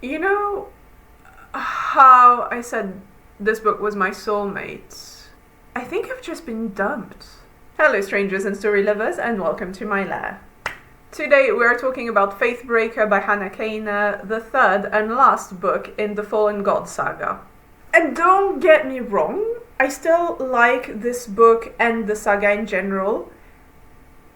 You know how I said this book was my soulmate? I think I've just been dumped. Hello strangers and story lovers, and welcome to my lair. Today we are talking about Faithbreaker by Hannah Kainer, the third and last book in the Fallen God saga. And don't get me wrong, I still like this book and the saga in general.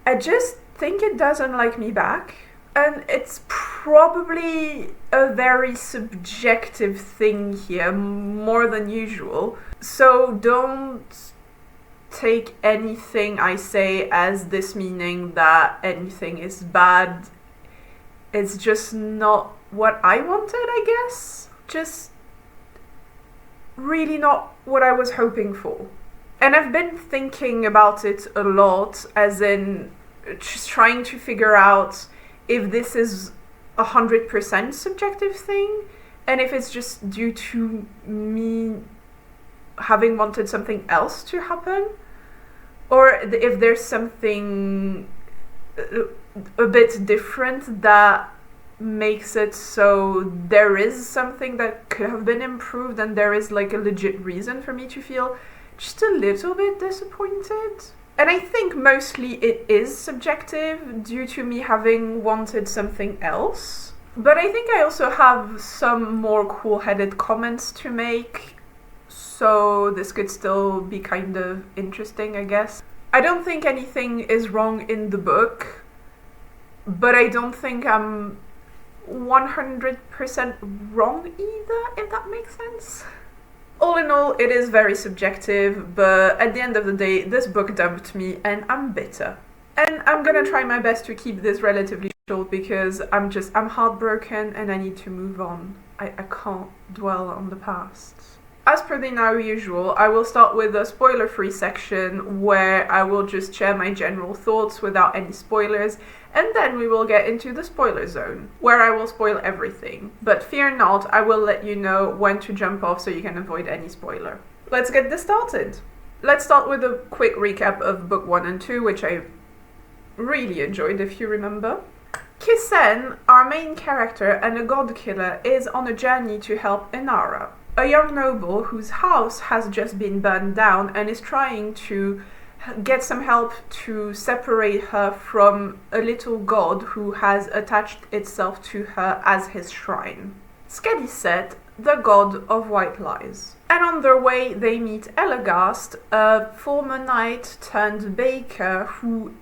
I just think it doesn't like me back. And it's probably a very subjective thing here, more than usual. So don't take anything I say as this meaning that anything is bad. It's just not what I wanted, I guess. Just really not what I was hoping for. And I've been thinking about it a lot, as in just trying to figure out if this is 100% subjective thing, and if it's just due to me having wanted something else to happen, or if there's something a bit different that makes it so there is something that could have been improved and there is like a legit reason for me to feel just a little bit disappointed. And I think mostly it is subjective due to me having wanted something else. But I think I also have some more cool-headed comments to make, so this could still be kind of interesting, I guess. I don't think anything is wrong in the book, but I don't think I'm 100% wrong either, if that makes sense. All in all, it is very subjective, but at the end of the day, this book dumped me and I'm bitter. And I'm gonna try my best to keep this relatively short because I'm heartbroken and I need to move on. I can't dwell on the past. As per the now usual, I will start with a spoiler-free section where I will just share my general thoughts without any spoilers, and then we will get into the spoiler zone, where I will spoil everything. But fear not, I will let you know when to jump off so you can avoid any spoiler. Let's get this started. Let's start with a quick recap of book 1 and 2, which I really enjoyed, if you remember. Kissen, our main character and a god killer, is on a journey to help Inara, a young noble whose house has just been burned down and is trying to get some help to separate her from a little god who has attached itself to her as his shrine. Skedi said, the god of white lies. And on their way they meet Elagast, a former knight turned baker who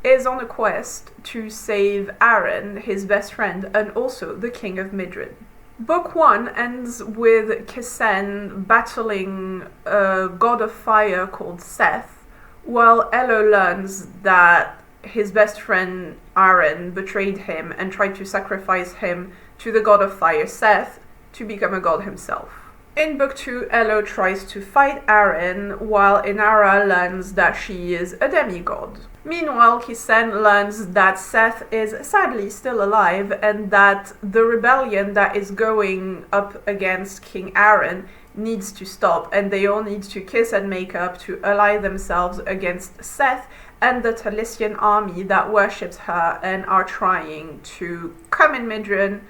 is on a quest to save Arren, his best friend, and also the king of Midrid. Book 1 ends with Kissen battling a god of fire called Seth, while Elo learns that his best friend Arren betrayed him and tried to sacrifice him to the god of fire Seth to become a god himself. In book 2, Elo tries to fight Arren, while Inara learns that she is a demigod. Meanwhile, Kissen learns that Seth is sadly still alive and that the rebellion that is going up against King Arren needs to stop, and they all need to kiss and make up to ally themselves against Seth and the Talisian army that worships her and are trying to come in Midrin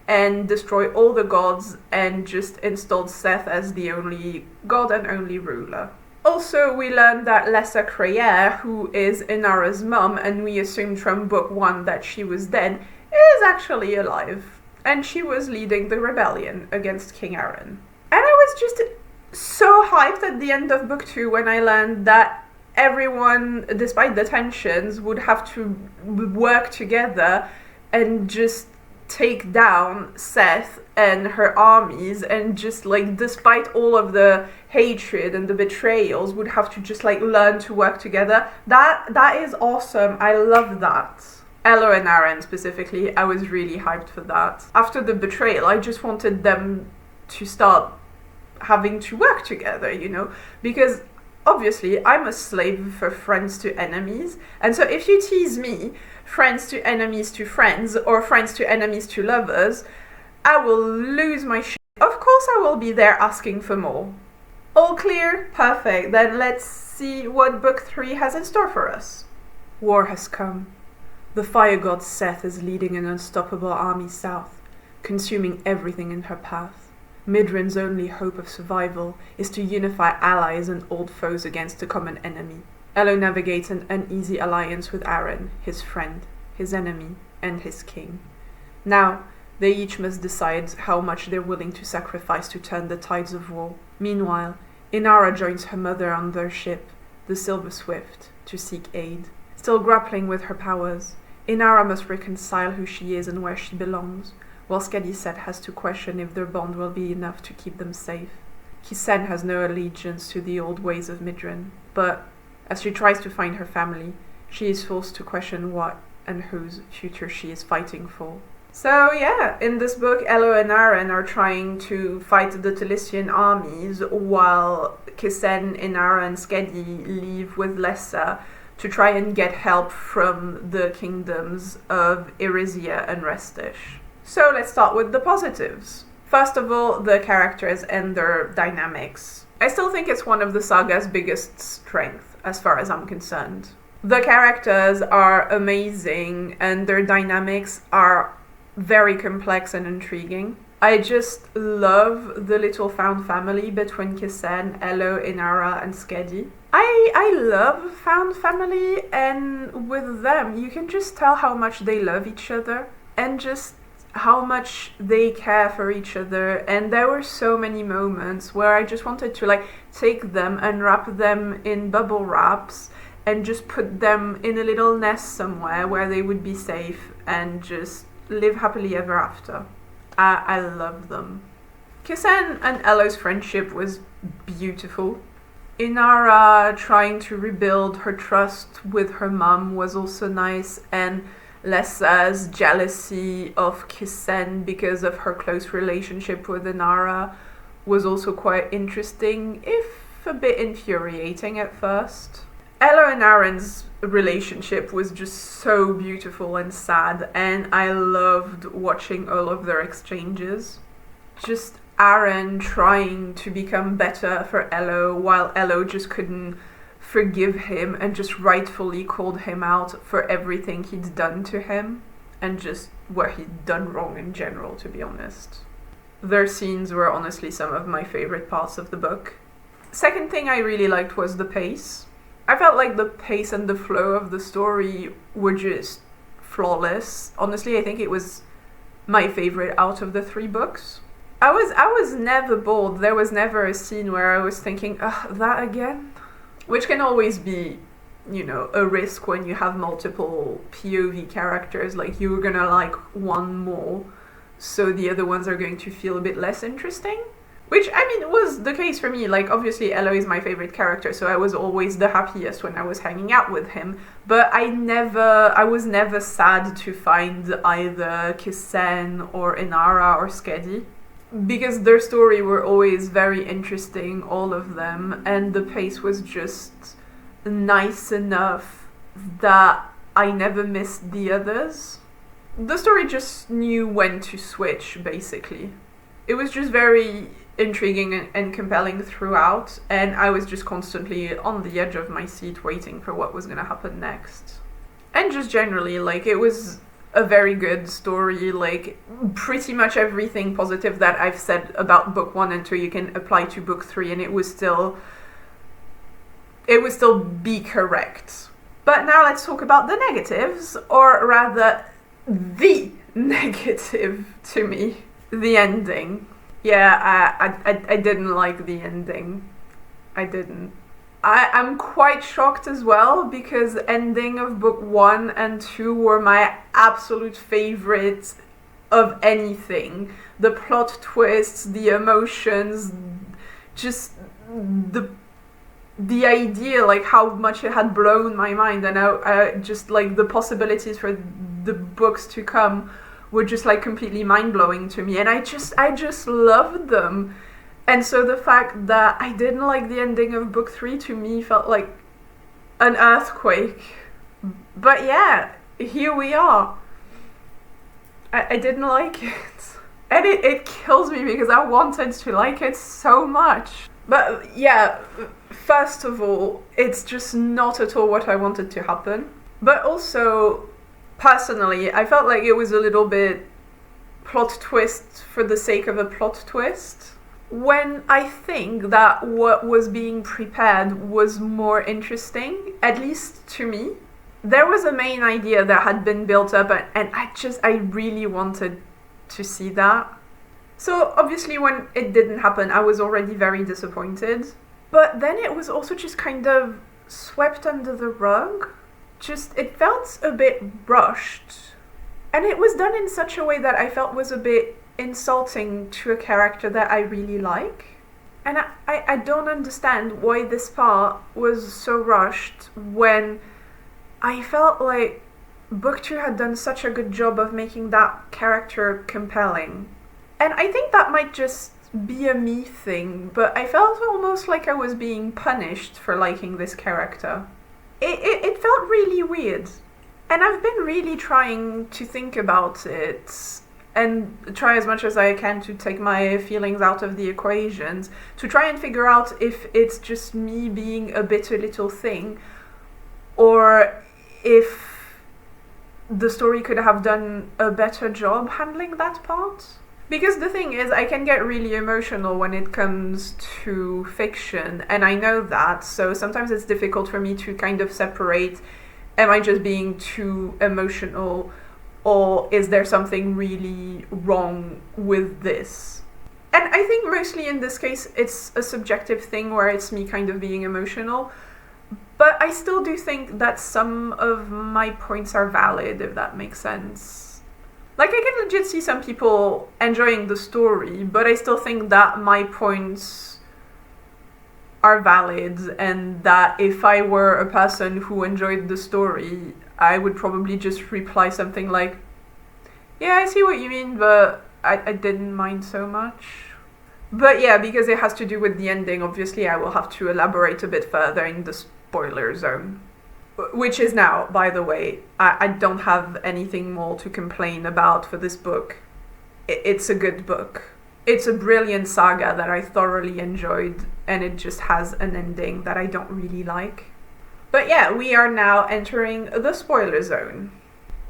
and destroy all the gods and just install Seth as the only god and only ruler. Also, we learn that Lessa, who is Inara's mum, and we assumed from book 1 that she was dead, is actually alive. And she was leading the rebellion against King Arren. And I was just so hyped at the end of book 2 when I learned that everyone, despite the tensions, would have to work together and just take down Seth and her armies, and just like, despite all of the hatred and the betrayals, would have to just like learn to work together. That is awesome. I love that. Elo and Arren specifically, I was really hyped for that. After the betrayal, I just wanted them to start having to work together, you know, because obviously I'm a slave for friends to enemies, and so if you tease me, friends to enemies to friends, or friends to enemies to lovers, I will lose my shit. Of course I will be there asking for more. All clear? Perfect. Then let's see what book 3 has in store for us. War has come. The fire god Seth is leading an unstoppable army south. consuming everything in her path. Midrin's only hope of survival is to unify allies and old foes against a common enemy. Elo navigates an uneasy alliance with Arren, his friend, his enemy, and his king. Now, they each must decide how much they're willing to sacrifice to turn the tides of war. Meanwhile, Inara joins her mother on their ship, the Silver Swift, to seek aid. Still grappling with her powers, Inara must reconcile who she is and where she belongs, while Skedi has to question if their bond will be enough to keep them safe. Kissen has no allegiance to the old ways of Midrin, but as she tries to find her family, she is forced to question what and whose future she is fighting for. So yeah, in this book, Elo and Arren are trying to fight the Talisian armies, while Kissen, Inara, and Skedi leave with Lessa to try and get help from the kingdoms of Irisia and Restish. So let's start with the positives. First of all, the characters and their dynamics. I still think it's one of the saga's biggest strengths, as far as I'm concerned. The characters are amazing, and their dynamics are very complex and intriguing. I just love the little found family between Kissen, Elo, Inara, and Skedi. I love found family, and with them, you can just tell how much they love each other, and just how much they care for each other. And there were so many moments where I just wanted to take them and wrap them in bubble wraps and just put them in a little nest somewhere where they would be safe and just live happily ever after. I love them. Kissen and Elo's friendship was beautiful. Inara trying to rebuild her trust with her mum was also nice, and Lessa's jealousy of Kissen because of her close relationship with Inara was also quite interesting, if a bit infuriating at first. Elo and Arren's relationship was just so beautiful and sad, and I loved watching all of their exchanges. Just Arren trying to become better for Elo, while Elo just couldn't forgive him and just rightfully called him out for everything he'd done to him, and just what he'd done wrong in general, to be honest. Their scenes were honestly some of my favorite parts of the book. Second thing I really liked was the pace. I felt like the pace and the flow of the story were just flawless. Honestly, I think it was my favorite out of the 3 books. I was never bored. There was never a scene where I was thinking, ugh, that again? Which can always be, a risk when you have multiple POV characters. Like, you're gonna like one more, so the other ones are going to feel a bit less interesting. Which, was the case for me. Like, obviously, Elo is my favorite character, so I was always the happiest when I was hanging out with him. But I was never sad to find either Kissen or Inara or Skedi, because their story were always very interesting, all of them, and the pace was just nice enough that I never missed the others. The story just knew when to switch, basically. It was just very intriguing and compelling throughout, and I was just constantly on the edge of my seat waiting for what was going to happen next. And just generally, it was a very good story. Pretty much everything positive that I've said about book 1 and 2 you can apply to book 3, and it would still be correct. But now let's talk about the negatives, or rather the negative to me, the ending. Yeah, I didn't like the ending. I didn't. I'm quite shocked as well, because the ending of book 1 and 2 were my absolute favorites of anything. The plot twists, the emotions, just the idea, how much it had blown my mind, and I just the possibilities for the books to come were just completely mind-blowing to me, and I just loved them. And so the fact that I didn't like the ending of book 3 to me felt like an earthquake. But yeah, here we are. I didn't like it. And it kills me because I wanted to like it so much. But yeah, first of all, it's just not at all what I wanted to happen. But also, personally, I felt like it was a little bit plot twist for the sake of a plot twist, when I think that what was being prepared was more interesting, at least to me. There was a main idea that had been built up, and I really wanted to see that. So obviously when it didn't happen, I was already very disappointed. But then it was also just kind of swept under the rug. It felt a bit rushed. And it was done in such a way that I felt was a bit insulting to a character that I really like. And I don't understand why this part was so rushed when I felt like Book 2 had done such a good job of making that character compelling. And I think that might just be a me thing, but I felt almost like I was being punished for liking this character. It felt really weird. And I've been really trying to think about it and try as much as I can to take my feelings out of the equations, to try and figure out if it's just me being a bitter little thing, or if the story could have done a better job handling that part. Because the thing is, I can get really emotional when it comes to fiction, and I know that, so sometimes it's difficult for me to kind of separate, am I just being too emotional, or is there something really wrong with this? And I think mostly in this case it's a subjective thing where it's me kind of being emotional, but I still do think that some of my points are valid, if that makes sense. Like, I can legit see some people enjoying the story, but I still think that my points are valid, and that if I were a person who enjoyed the story, I would probably just reply something like, yeah, I see what you mean, but I didn't mind so much. But yeah, because it has to do with the ending, obviously I will have to elaborate a bit further in the spoiler zone. Which is now, by the way, I don't have anything more to complain about for this book. It's a good book. It's a brilliant saga that I thoroughly enjoyed, and it just has an ending that I don't really like. But yeah, we are now entering the spoiler zone.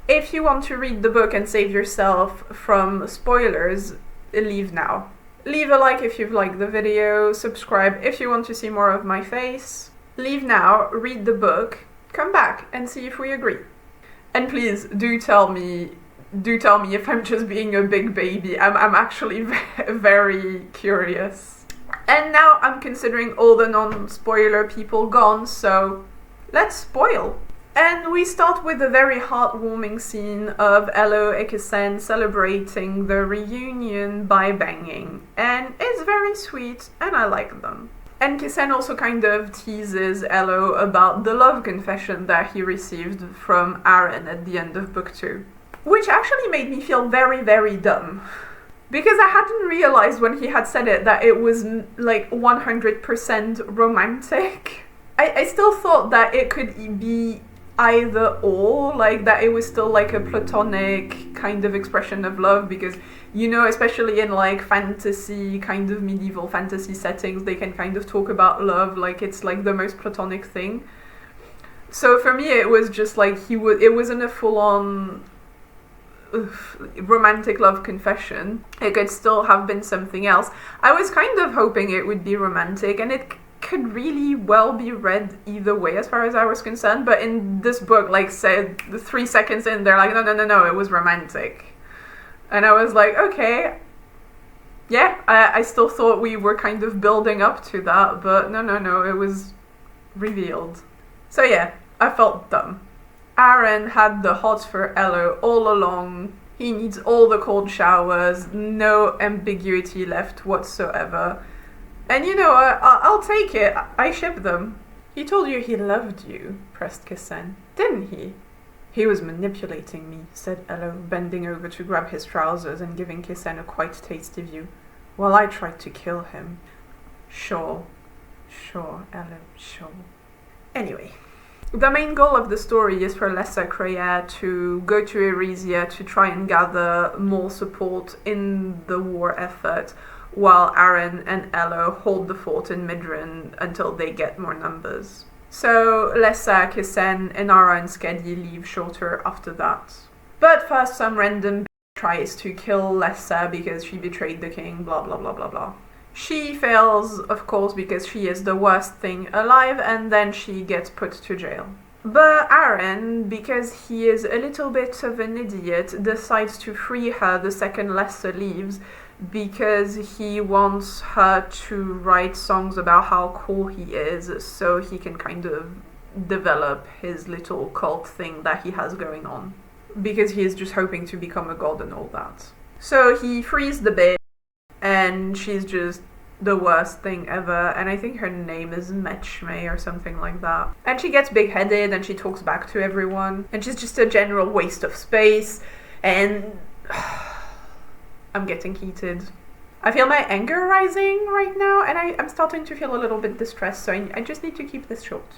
If you want to read the book and save yourself from spoilers, leave now. Leave a like if you've liked the video, subscribe if you want to see more of my face. Leave now, read the book, come back and see if we agree. And please do tell me if I'm just being a big baby. I'm actually very curious. And now I'm considering all the non-spoiler people gone, so let's spoil. And we start with a very heartwarming scene of Elo and Kissen celebrating the reunion by banging. And it's very sweet, and I like them. And Kissen also kind of teases Elo about the love confession that he received from Arren at the end of book 2. Which actually made me feel very, very dumb. Because I hadn't realized when he had said it that it was like 100% romantic. I still thought that it could be either or, like that it was still like a platonic kind of expression of love, because you know, especially in like fantasy, kind of medieval fantasy settings, they can kind of talk about love like it's like the most platonic thing. So for me it was just like it wasn't a full-on romantic love confession. It could still have been something else. I was kind of hoping it would be romantic, and it could really well be read either way as far as I was concerned, but in this book, like said 3 seconds in, they're like, no, it was romantic. And I was like, okay, yeah, I still thought we were kind of building up to that, but no, it was revealed. So yeah, I felt dumb. Arren had the hots for Elo all along. He needs all the cold showers, no ambiguity left whatsoever. And you know, I'll take it. I ship them. He told you he loved you, pressed Kissen. Didn't he? He was manipulating me, said Elo, bending over to grab his trousers and giving Kissen a quite tasty view, while I tried to kill him. Sure, Elo, sure. Anyway, the main goal of the story is for Lessa to go to Eresia to try and gather more support in the war effort, while Arren and Elo hold the fort in Midran until they get more numbers. So Lessa, Kissen, Inara and Skedi leave shorter after that. But first some random tries to kill Lessa because she betrayed the king, blah blah blah blah blah. She fails, of course, because she is the worst thing alive, and then she gets put to jail. But Arren, because he is a little bit of an idiot, decides to free her the second Lessa leaves, because he wants her to write songs about how cool he is, so he can kind of develop his little cult thing that he has going on. Because he is just hoping to become a god and all that. So he frees the bitch, and she's just the worst thing ever, and I think her name is Mechme or something like that. And she gets big-headed, and she talks back to everyone, and she's just a general waste of space, and I'm getting heated. I feel my anger rising right now, and I'm starting to feel a little bit distressed, so I just need to keep this short.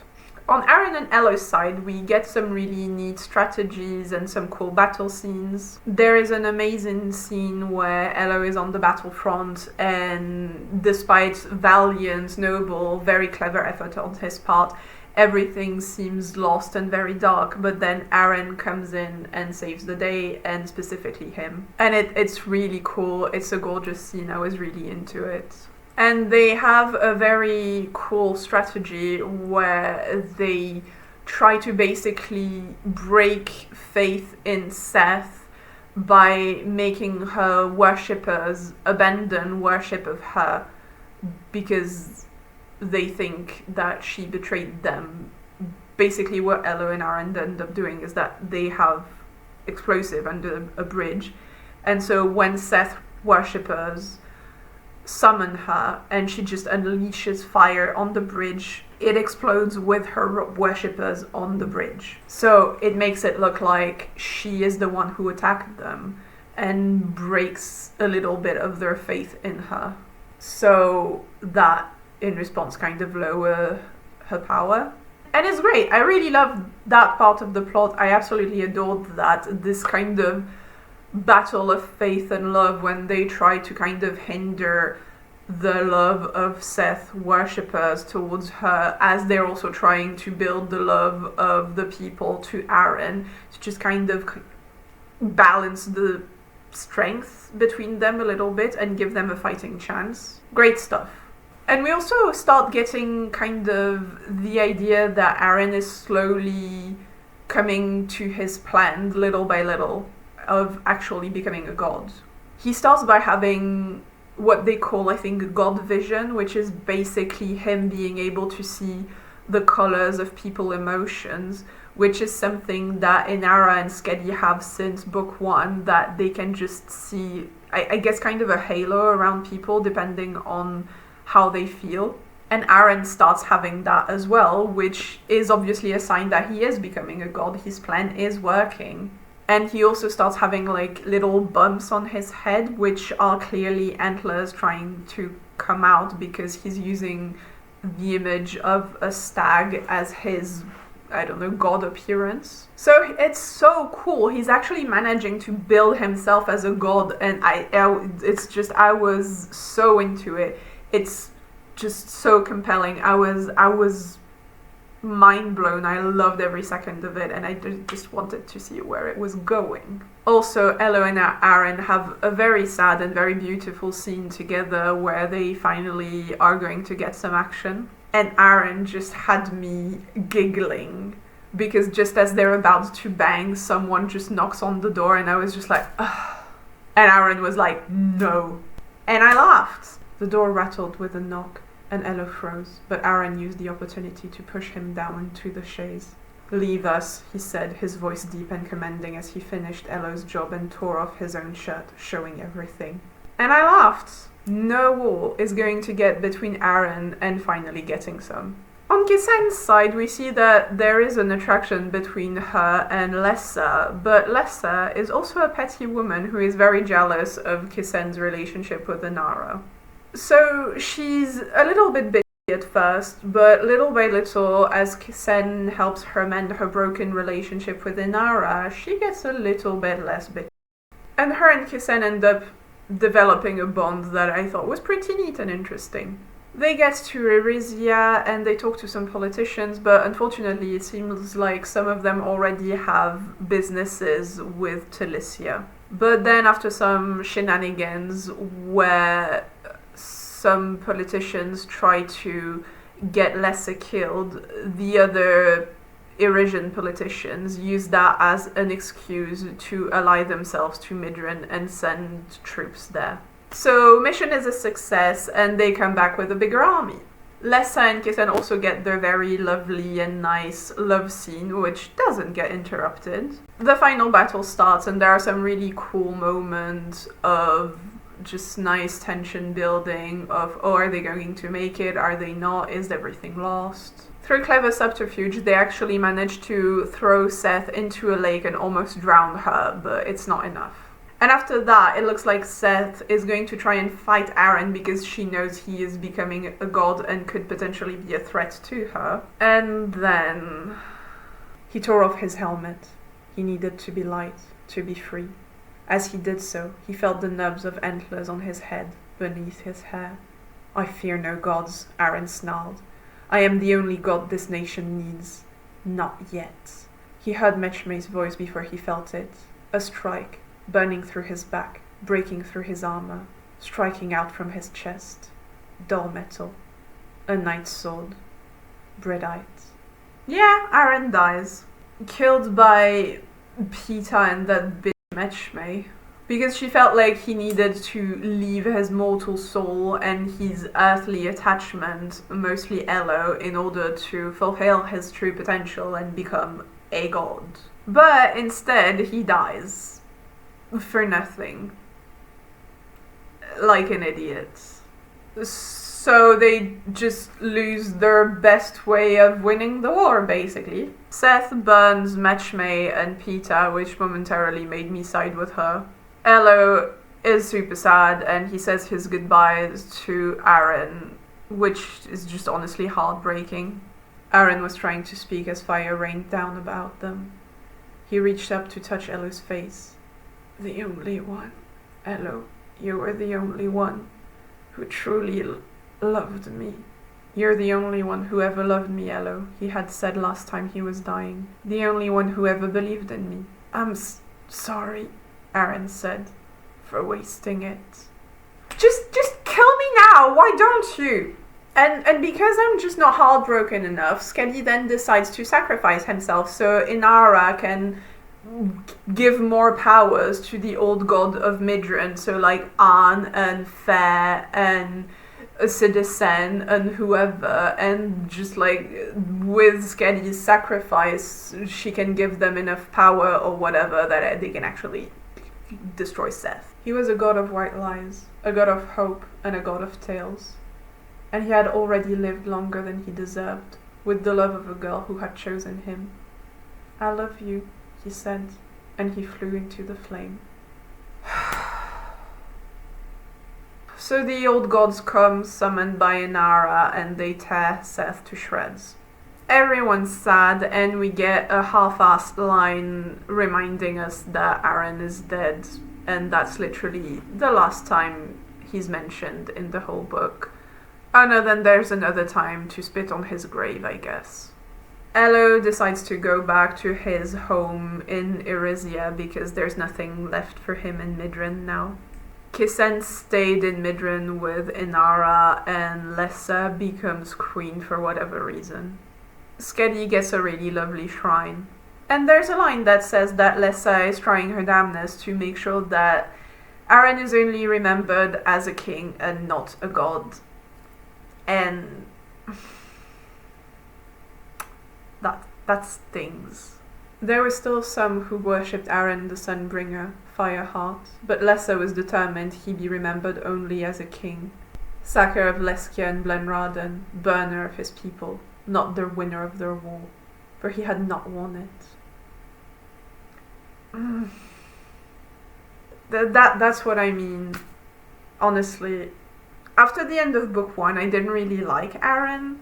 On Arren and Elo's side, we get some really neat strategies and some cool battle scenes. There is an amazing scene where Elo is on the battlefront, and despite valiant, noble, very clever effort on his part, everything seems lost and very dark, but then Arren comes in and saves the day, and specifically him. And it's really cool. It's a gorgeous scene. I was really into it. And they have a very cool strategy where they try to basically break faith in Seth by making her worshippers abandon worship of her because they think that she betrayed them. Basically what Elo and Arren end up doing is that they have explosive under a bridge, and so when Seth worshippers summon her and she just unleashes fire on the bridge, it explodes with her worshippers on the bridge. So it makes it look like she is the one who attacked them and breaks a little bit of their faith in her. So that, in response, kind of lower her power. And it's great. I really love that part of the plot. I absolutely adored that. This kind of battle of faith and love when they try to kind of hinder the love of Seth worshippers towards her, as they're also trying to build the love of the people to Arren, to just kind of balance the strength between them a little bit and give them a fighting chance. Great stuff. And we also start getting kind of the idea that Arren is slowly coming to his plan little by little of actually becoming a god. He starts by having what they call, I think, god vision, which is basically him being able to see the colors of people's emotions, which is something that Inara and Skedi have since book 1, that they can just see, I guess, kind of a halo around people depending on how they feel. And Arren starts having that as well, which is obviously a sign that he is becoming a god. His plan is working. And he also starts having like little bumps on his head, which are clearly antlers trying to come out because he's using the image of a stag as his, I don't know, god appearance. So it's so cool. He's actually managing to build himself as a god, and I was so into it. It's just so compelling. I was mind blown. I loved every second of it, and I just wanted to see where it was going. Also, Elo and Arren have a very sad and very beautiful scene together where they finally are going to get some action. And Arren just had me giggling because just as they're about to bang, someone just knocks on the door, and I was just like, ugh. And Arren was like, no. And I laughed. The door rattled with a knock, and Elo froze, but Arren used the opportunity to push him down into the chaise. "Leave us," he said, his voice deep and commanding as he finished Elo's job and tore off his own shirt, showing everything. And I laughed. No wall is going to get between Arren and finally getting some. On Kissen's side, we see that there is an attraction between her and Lessa, but Lessa is also a petty woman who is very jealous of Kissen's relationship with Inara. So she's a little bit bitchy at first, but little by little, as Kissen helps her mend her broken relationship with Inara, she gets a little bit less bitchy. And her and Kissen end up developing a bond that I thought was pretty neat and interesting. They get to Erisia and they talk to some politicians, but unfortunately it seems like some of them already have businesses with Talicia. But then after some shenanigans where some politicians try to get Lessa killed, the other Irisian politicians use that as an excuse to ally themselves to Midran and send troops there. So mission is a success and they come back with a bigger army. Lessa and Kissen also get their very lovely and nice love scene, which doesn't get interrupted. The final battle starts and there are some really cool moments of just nice tension building of, oh, are they going to make it? Are they not? Is everything lost? Through clever subterfuge, they actually manage to throw Seth into a lake and almost drown her, but it's not enough. And after that, it looks like Seth is going to try and fight Arren because she knows he is becoming a god and could potentially be a threat to her. And then he tore off his helmet. He needed to be light, to be free. As he did so, he felt the nubs of antlers on his head, beneath his hair. I fear no gods, Arren snarled. I am the only god this nation needs. Not yet. He heard Mechme's voice before he felt it. A strike, burning through his back, breaking through his armor, striking out from his chest. Dull metal. A knight's sword. Breadite. Yeah, Arren dies. Killed by Peeta and that bitch Mechme. Because she felt like he needed to leave his mortal soul and his earthly attachment, mostly Elo, in order to fulfill his true potential and become a god. But instead, he dies. For nothing. Like an idiot. So they just lose their best way of winning the war, basically. Seth burns Mechme and Peeta, which momentarily made me side with her. Elo is super sad and he says his goodbyes to Arren, which is just honestly heartbreaking. Arren was trying to speak as fire rained down about them. He reached up to touch Elo's face. The only one. Elo, you were the only one who truly loved me. You're the only one who ever loved me, Elo, he had said last time he was dying. The only one who ever believed in me. I'm sorry, Arren said, for wasting it. Just kill me now, why don't you? And because I'm just not heartbroken enough, Skedi then decides to sacrifice himself so Inara can give more powers to the old god of Midran, so like An and Fair and Citizen and whoever, and just like with Skedi's sacrifice she can give them enough power or whatever that they can actually destroy Seth. He was a god of white lies, a god of hope and a god of tales, and he had already lived longer than he deserved with the love of a girl who had chosen him. I love you, he said, and he flew into the flame. So the old gods come, summoned by Inara, and they tear Seth to shreds. Everyone's sad, and we get a half-assed line reminding us that Arren is dead, and that's literally the last time he's mentioned in the whole book. Other than there's another time to spit on his grave, I guess. Elo decides to go back to his home in Irisia because there's nothing left for him in Midran now. Kissen stayed in Midran with Inara, and Lessa becomes queen for whatever reason. Skedi gets a really lovely shrine. And there's a line that says that Lessa is trying her damnedest to make sure that Arren is only remembered as a king and not a god. And that stings. There were still some who worshipped Arren the Sunbringer, Fireheart, but Lessa was determined he be remembered only as a king. Sacker of Leskia and Blenraden, burner of his people, not the winner of their war, for he had not won it. That's what I mean, honestly. After the end of book 1, I didn't really like Arren,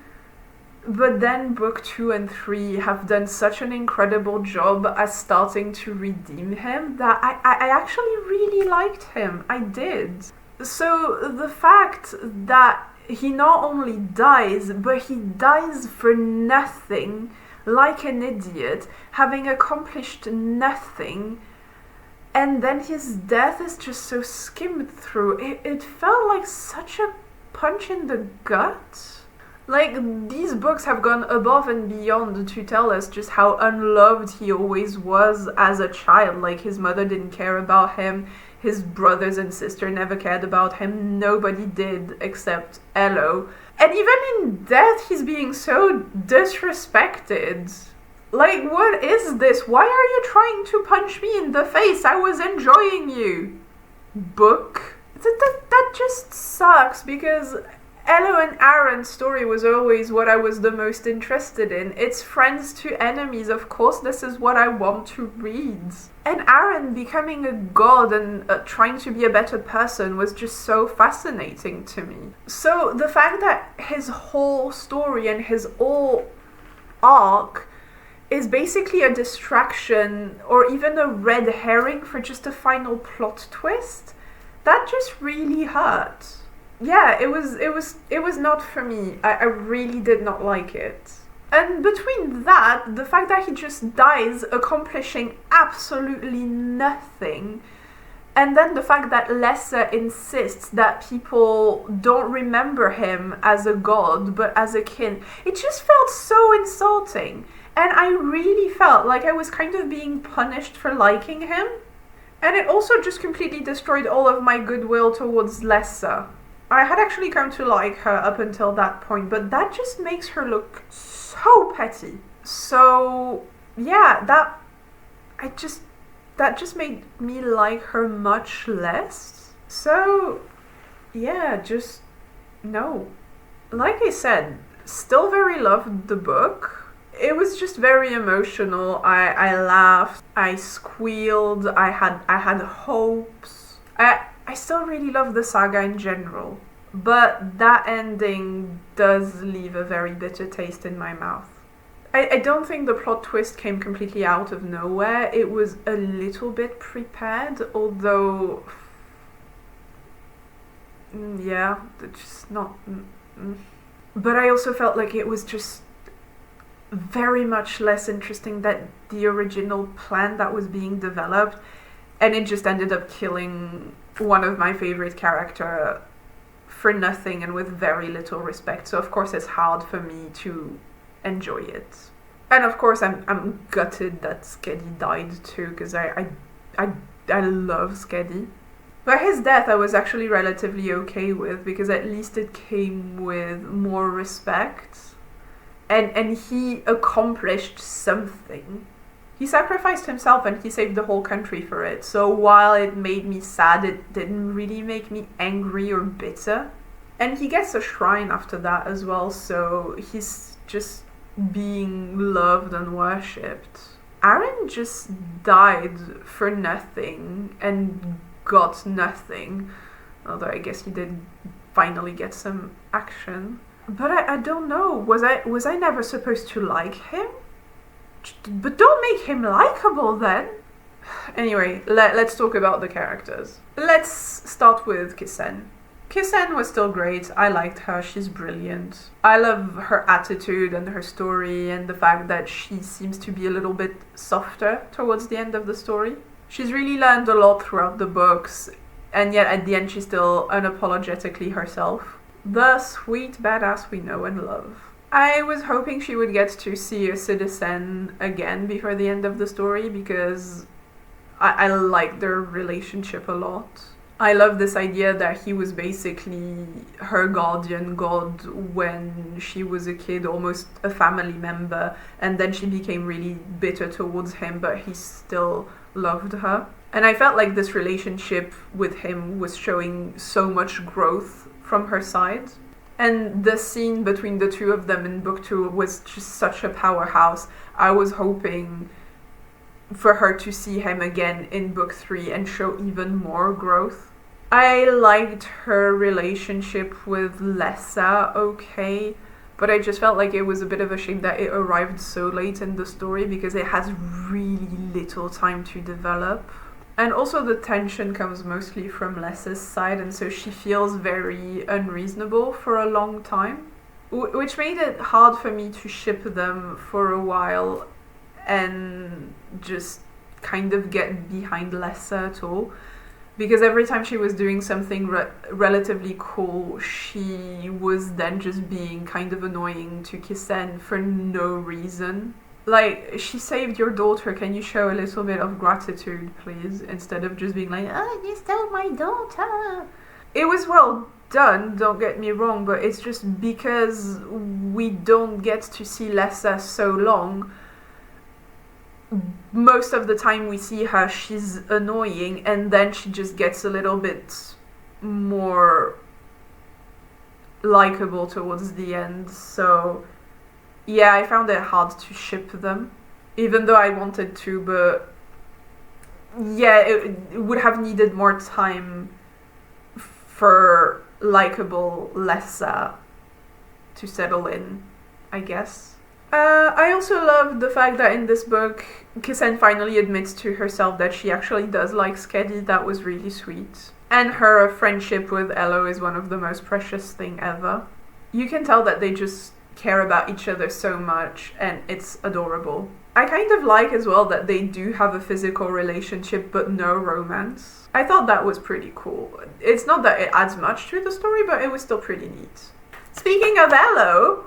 but then book 2 and 3 have done such an incredible job as starting to redeem him that I actually really liked him. I did. So the fact that he not only dies, but he dies for nothing, like an idiot, having accomplished nothing, And then his death is just so skimmed through. It felt like such a punch in the gut. Like, these books have gone above and beyond to tell us just how unloved he always was as a child. Like, his mother didn't care about him, his brothers and sister never cared about him, nobody did except Elo. And even in death, he's being so disrespected. Like, what is this? Why are you trying to punch me in the face? I was enjoying you. Book. That just sucks, because Elo and Arren's story was always what I was the most interested in. It's friends to enemies, of course this is what I want to read. And Arren becoming a god and trying to be a better person was just so fascinating to me. So the fact that his whole story and his whole arc is basically a distraction or even a red herring for just a final plot twist, that just really hurt. Yeah, it was not for me. I really did not like it. And between that, the fact that he just dies accomplishing absolutely nothing, and then the fact that Lessa insists that people don't remember him as a god, but as a kin, it just felt so insulting. And I really felt like I was kind of being punished for liking him. And it also just completely destroyed all of my goodwill towards Lessa. I had actually come to like her up until that point, but that just makes her look so petty. So yeah, that just made me like her much less. So yeah, just no. Like I said, still very loved the book. It was just very emotional. I laughed, I squealed, I had hopes. I still really love the saga in general, but that ending does leave a very bitter taste in my mouth. I don't think the plot twist came completely out of nowhere. It was a little bit prepared, although yeah, it's just not But I also felt like it was just very much less interesting than the original plan that was being developed, and it just ended up killing one of my favorite characters for nothing and with very little respect. So of course it's hard for me to enjoy it. And of course I'm gutted that Skedi died too, because I love Skedi. But his death I was actually relatively okay with, because at least it came with more respect. And he accomplished something. He sacrificed himself and he saved the whole country for it. So while it made me sad, it didn't really make me angry or bitter. And he gets a shrine after that as well, so he's just being loved and worshipped. Arren just died for nothing and got nothing. Although I guess he did finally get some action. But I don't know, was I never supposed to like him? But don't make him likable then. Anyway, let's talk about the characters. Let's start with Kissen. Kissen was still great. I liked her. She's brilliant. I love her attitude and her story, and the fact that she seems to be a little bit softer towards the end of the story. She's really learned a lot throughout the books, and yet at the end she's still unapologetically herself. The sweet badass we know and love. I was hoping she would get to see a citizen again before the end of the story, because I like their relationship a lot. I love this idea that he was basically her guardian god when she was a kid, almost a family member, and then she became really bitter towards him, but he still loved her. And I felt like this relationship with him was showing so much growth from her side. And the scene between the two of them in book 2 was just such a powerhouse. I was hoping for her to see him again in book 3 and show even more growth. I liked her relationship with Lessa, okay, but I just felt like it was a bit of a shame that it arrived so late in the story, because it has really little time to develop. And also the tension comes mostly from Lessa's side, and so she feels very unreasonable for a long time, which made it hard for me to ship them for a while and just kind of get behind Lessa at all. Because every time she was doing something relatively cool, she was then just being kind of annoying to Kissen for no reason. Like, she saved your daughter, can you show a little bit of gratitude, please? Instead of just being like, oh, you stole my daughter. It was well done, don't get me wrong, but it's just because we don't get to see Lessa so long. Most of the time we see her, she's annoying, and then she just gets a little bit more likable towards the end. So yeah, I found it hard to ship them, even though I wanted to, but yeah, it would have needed more time for likable Lessa to settle in, I guess. I also love the fact that in this book, Kissen finally admits to herself that she actually does like Skedi. That was really sweet. And her friendship with Elo is one of the most precious thing ever. You can tell that they just care about each other so much, and it's adorable. I kind of like as well that they do have a physical relationship but no romance. I thought that was pretty cool. It's not that it adds much to the story, but it was still pretty neat. Speaking of Elo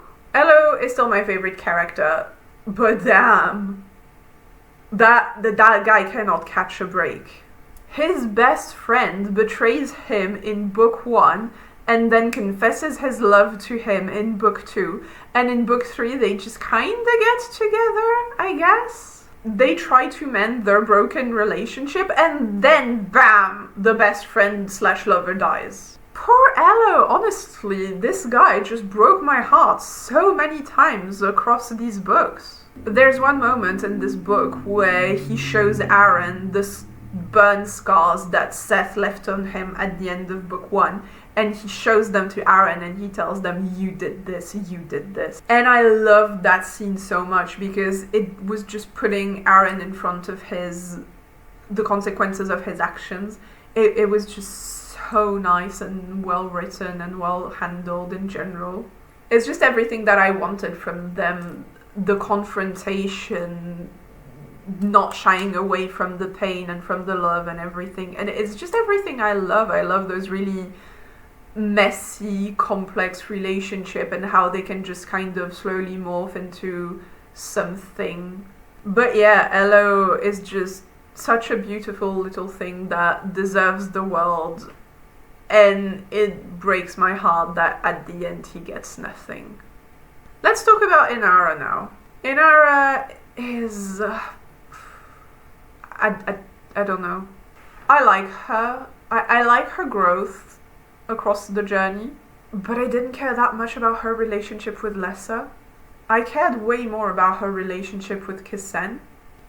is still my favorite character, but damn, that guy cannot catch a break. His best friend betrays him in book 1 and then confesses his love to him in book 2, and in book 3 they just kinda get together, I guess. They try to mend their broken relationship, and then bam, the best friend / lover dies. Poor Elo, honestly, this guy just broke my heart so many times across these books. There's one moment in this book where he shows Arren the burn scars that Seth left on him at the end of book 1, and he shows them to Arren and he tells them, you did this, you did this. And I loved that scene so much because it was just putting Arren in front of the consequences of his actions. It was just so nice and well written and well handled in general. It's just everything that I wanted from them. The confrontation, not shying away from the pain and from the love and everything. And it's just everything I love. I love those really messy, complex relationship and how they can just kind of slowly morph into something. But yeah, Elo is just such a beautiful little thing that deserves the world. And it breaks my heart that at the end he gets nothing. Let's talk about Inara now. Inara is... I don't know. I like her. I like her growth across the journey. But I didn't care that much about her relationship with Lessa. I cared way more about her relationship with Kissen.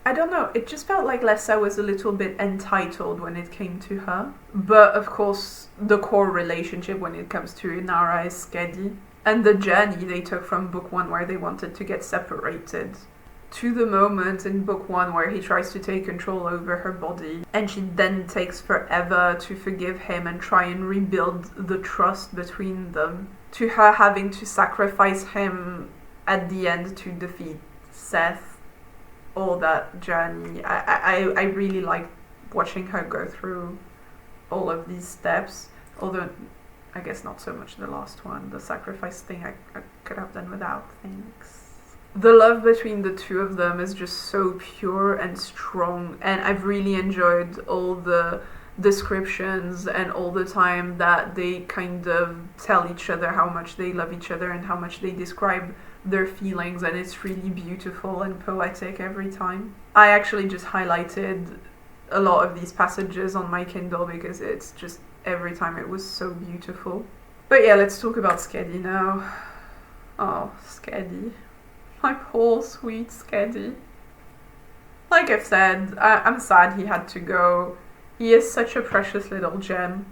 I don't know, it just felt like Lessa was a little bit entitled when it came to her. But of course, the core relationship when it comes to Inara is Skedi. And the journey they took from book 1 where they wanted to get separated to the moment in book 1 where he tries to take control over her body. And she then takes forever to forgive him and try and rebuild the trust between them. To her having to sacrifice him at the end to defeat Seth. All that journey. I really like watching her go through all of these steps, although I guess not so much the last one. The sacrifice thing I could have done without, thanks. The love between the two of them is just so pure and strong, and I've really enjoyed all the descriptions and all the time that they kind of tell each other how much they love each other and how much they describe their feelings, and it's really beautiful and poetic every time. I actually just highlighted a lot of these passages on my Kindle because it's just every time it was so beautiful. But yeah, let's talk about Skedi now. Oh, Skedi. My poor sweet Skedi. Like I've said, I'm sad he had to go. He is such a precious little gem.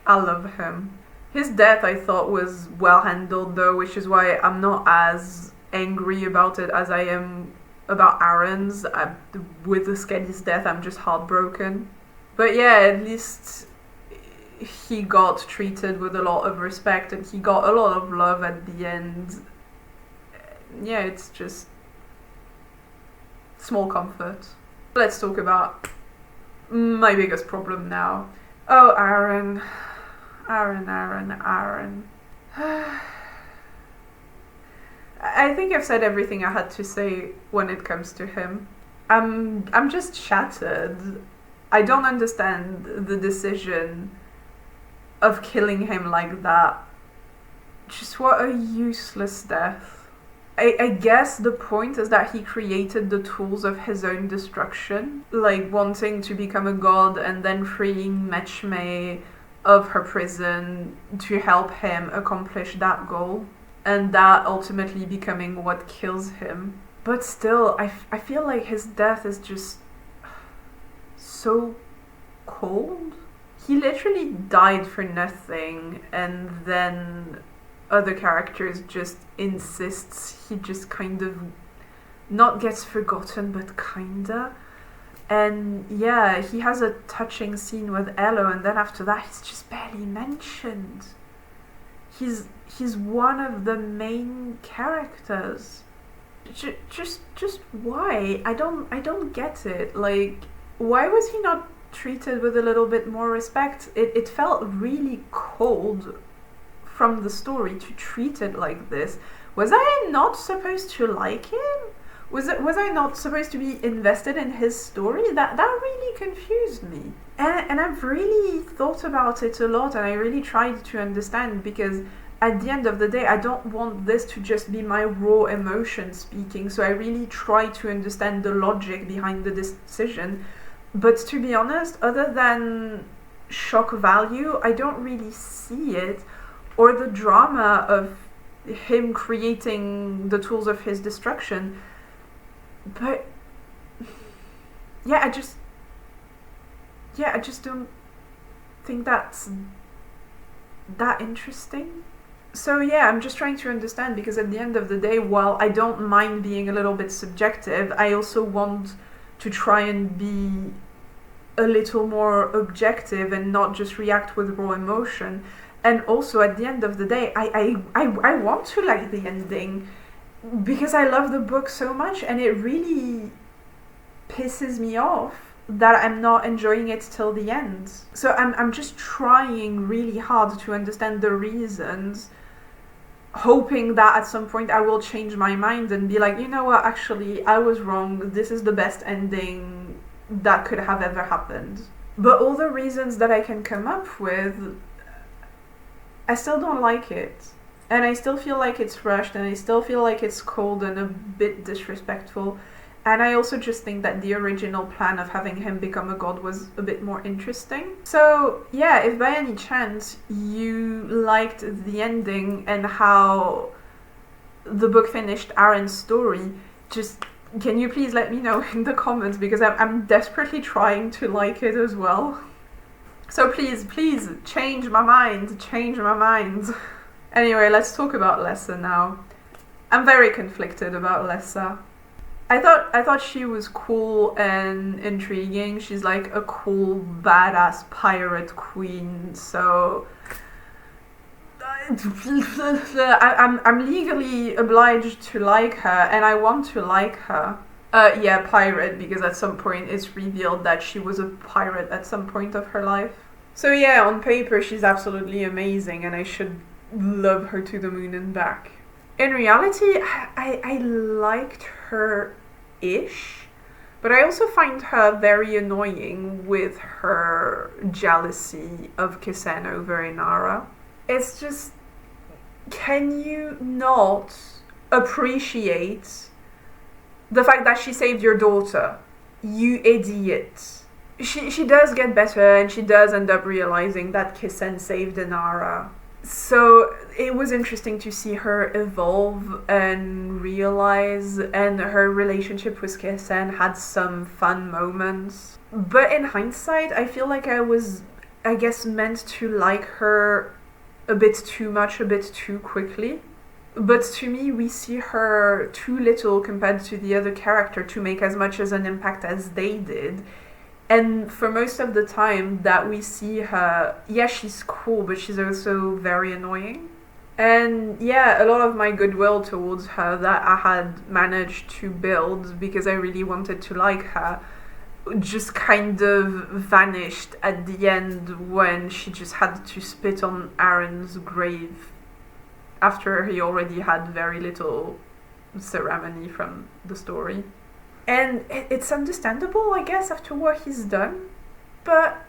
I love him. His death I thought was well handled though, which is why I'm not as angry about it as I am about Arren's. With the Skedi's death I'm just heartbroken. But yeah, at least he got treated with a lot of respect and he got a lot of love at the end. Yeah, it's just small comfort. Let's talk about my biggest problem now. Oh, Arren. Arren. I think I've said everything I had to say when it comes to him. I'm just shattered. I don't understand the decision of killing him like that. Just what a useless death. I guess the point is that he created the tools of his own destruction, like wanting to become a god and then freeing Mechme of her prison to help him accomplish that goal, and that ultimately becoming what kills him. But still, I feel like his death is just so cold. He literally died for nothing, and then other characters just insists he just kind of not gets forgotten, but kinda. And yeah, he has a touching scene with Elo, and then after that he's just barely mentioned. He's one of the main characters. Just why? I don't get it. Like, why was he not treated with a little bit more respect? It felt really cold from the story to treat it like this. Was I not supposed to like him? Was I not supposed to be invested in his story? That really confused me. And I've really thought about it a lot, and I really tried to understand, because at the end of the day, I don't want this to just be my raw emotion speaking, so I really try to understand the logic behind the decision. But to be honest, other than shock value, I don't really see it, or the drama of him creating the tools of his destruction. But yeah, I just don't think that's that interesting. So yeah, I'm just trying to understand, because at the end of the day, while I don't mind being a little bit subjective, I also want to try and be a little more objective and not just react with raw emotion. And also, at the end of the day, I want to like the ending, because I love the book so much, and it really pisses me off that I'm not enjoying it till the end. So I'm just trying really hard to understand the reasons, hoping that at some point I will change my mind and be like, you know what, actually I was wrong, this is the best ending that could have ever happened. But all the reasons that I can come up with, I still don't like it. And I still feel like it's rushed, and I still feel like it's cold and a bit disrespectful. And I also just think that the original plan of having him become a god was a bit more interesting. So yeah, if by any chance you liked the ending and how the book finished Arren's story, just can you please let me know in the comments, because I'm desperately trying to like it as well. So please change my mind. Anyway, let's talk about Lessa now. I'm very conflicted about Lessa. I thought she was cool and intriguing. She's like a cool, badass pirate queen. So I'm legally obliged to like her, and I want to like her. Yeah, pirate, because at some point it's revealed that she was a pirate at some point of her life. So yeah, on paper she's absolutely amazing, and I should love her to the moon and back. In reality, I liked her-ish, but I also find her very annoying with her jealousy of Kissen over Inara. It's just, can you not appreciate the fact that she saved your daughter? You idiot. She does get better, and she does end up realizing that Kissen saved Inara. So it was interesting to see her evolve and realize, and her relationship with Kissen had some fun moments. But in hindsight, I feel like I was, I guess, meant to like her a bit too much, a bit too quickly. But to me, we see her too little compared to the other character to make as much as an impact as they did. And for most of the time that we see her, yeah, she's cool, but she's also very annoying. And yeah, a lot of my goodwill towards her that I had managed to build because I really wanted to like her just kind of vanished at the end when she just had to spit on Arren's grave after he already had very little ceremony from the story. And it's understandable, I guess, after what he's done, but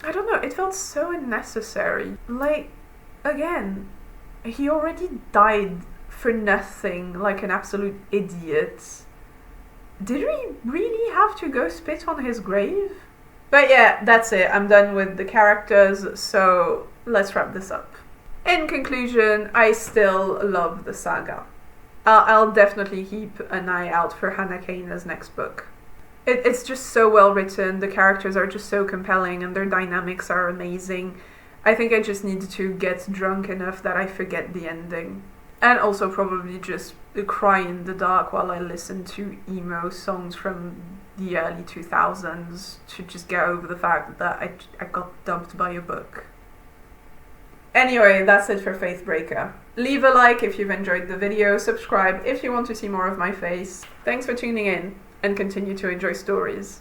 I don't know, it felt so unnecessary. Like, again, he already died for nothing, like an absolute idiot. Did we really have to go spit on his grave? But yeah, that's it. I'm done with the characters, so let's wrap this up. In conclusion, I still love the saga. I'll definitely keep an eye out for Hannah Kane's next book. It's just so well written, the characters are just so compelling, and their dynamics are amazing. I think I just need to get drunk enough that I forget the ending. And also probably just cry in the dark while I listen to emo songs from the early 2000s to just get over the fact that I got dumped by a book. Anyway, that's it for Faithbreaker. Leave a like if you've enjoyed the video, subscribe if you want to see more of my face. Thanks for tuning in, and continue to enjoy stories.